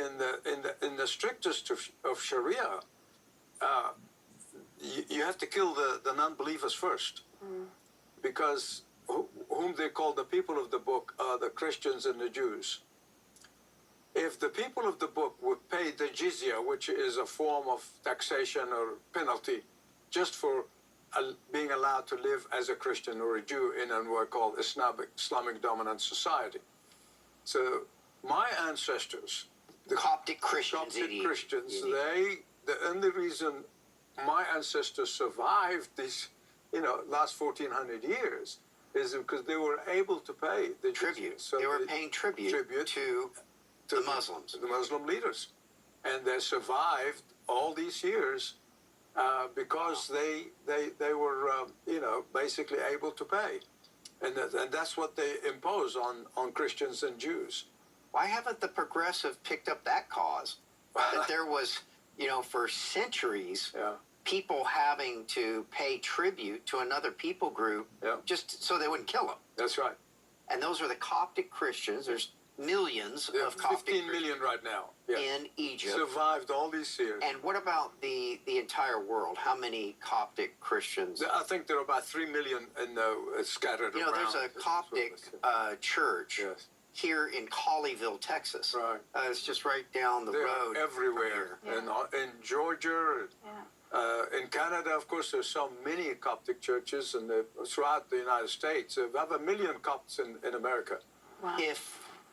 in the strictest of Sharia, you have to kill the non-believers first, because whom they call the people of the book are the Christians and the Jews. If the people of the book would pay the jizya, which is a form of taxation or penalty, just for being allowed to live as a Christian or a Jew in what called Islamic dominant society. So my ancestors, the Coptic Christians, the only reason my ancestors survived these, last 1,400 years is because they were able to pay the tribute. So they were paying tribute to the Muslims, the Muslim leaders, and they survived all these years because they were basically able to pay, and that's what they impose on Christians and Jews. Why haven't the progressive picked up that cause? That there was, for centuries, people having to pay tribute to another people group just so they wouldn't kill them. That's right. And those are the Coptic Christians. There's millions of Coptic 15 million right now in Egypt. Survived all these years. And what about the entire world? How many Coptic Christians? I think there are about 3 million scattered around. There's a Coptic church here in Colleyville, Texas. Right. It's just right down the road. Everywhere. In Georgia. In Canada, of course, there's so many Coptic churches, and throughout the United States. We have 1 million Copts in America. Wow.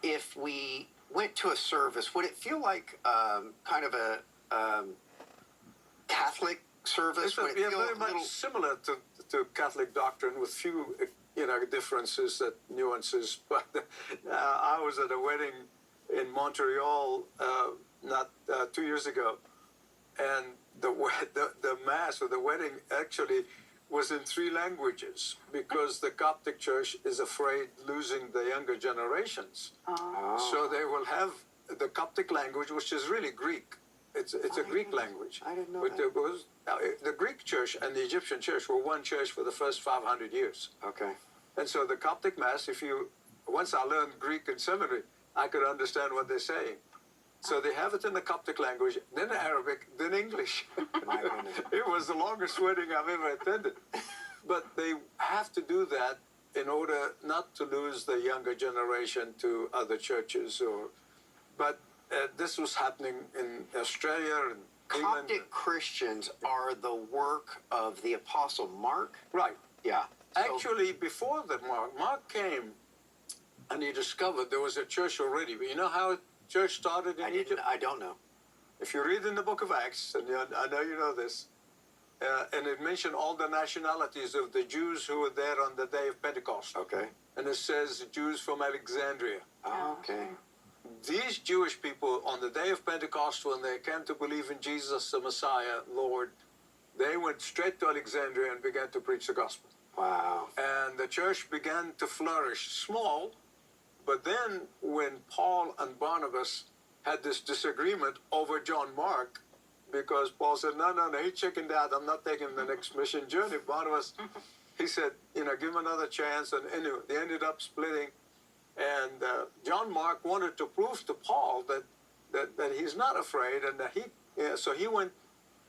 If we went to a service, would it feel like kind of a Catholic service? Would it feel very much similar to Catholic doctrine, with few differences, nuances. But I was at a wedding in Montreal not 2 years ago, and the mass or the wedding actually was in 3 languages, because the Coptic Church is afraid losing the younger generations. So they will have the Coptic language, which is really Greek. It's a Greek language. I didn't know but that. The Greek Church and the Egyptian Church were one church for the first 500 years. Okay. And so the Coptic Mass, once I learned Greek in seminary, I could understand what they're saying. So they have it in the Coptic language, then Arabic, then English. My goodness. It was the longest wedding I've ever attended. But they have to do that in order not to lose the younger generation to other churches. But this was happening in Australia and England. Coptic Christians are the work of the Apostle Mark? Right. Yeah. Actually, before that, Mark came and he discovered there was a church already. But you know how church started in Egypt? I don't know. If you read in the book of Acts, and I know you know this, and it mentioned all the nationalities of the Jews who were there on the day of Pentecost. Okay. And it says Jews from Alexandria. Oh, okay. These Jewish people, on the day of Pentecost, when they came to believe in Jesus, the Messiah, Lord, they went straight to Alexandria and began to preach the gospel. Wow. And the church began to flourish small. But then when Paul and Barnabas had this disagreement over John Mark, because Paul said, no, he chickened out. I'm not taking the next mission journey. Barnabas, he said, give him another chance. And anyway, they ended up splitting. And John Mark wanted to prove to Paul that he's not afraid. And that so he went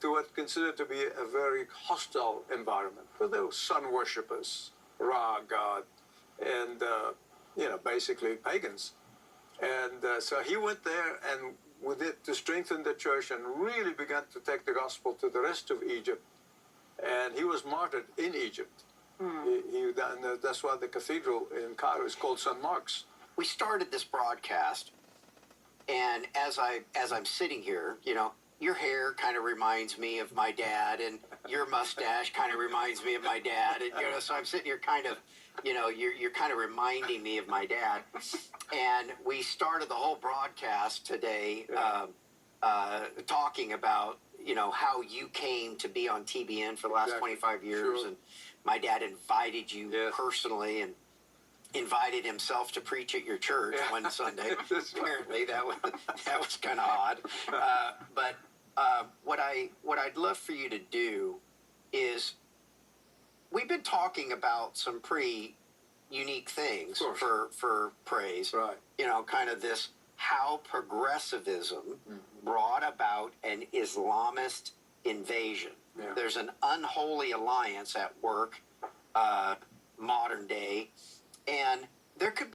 to what considered to be a very hostile environment, where there were sun worshippers, Ra God, and basically pagans. And so he went there and with it to strengthen the church and really began to take the gospel to the rest of Egypt. And he was martyred in Egypt. And that's why the cathedral in Cairo is called St. Mark's. We started this broadcast, and as I'm sitting here, your hair kind of reminds me of my dad, and your mustache kind of reminds me of my dad, and so I'm sitting here kind of, you're kind of reminding me of my dad. And we started the whole broadcast today talking about, how you came to be on TBN for the last 25 years, Sure. and my dad invited you personally, and invited himself to preach at your church one Sunday. Apparently, that was kind of odd. But what I'd love for you to do is, we've been talking about some pretty unique things for praise. Right. Kind of this how progressivism brought about an Islamist invasion. Yeah. There's an unholy alliance at work, modern day, and there could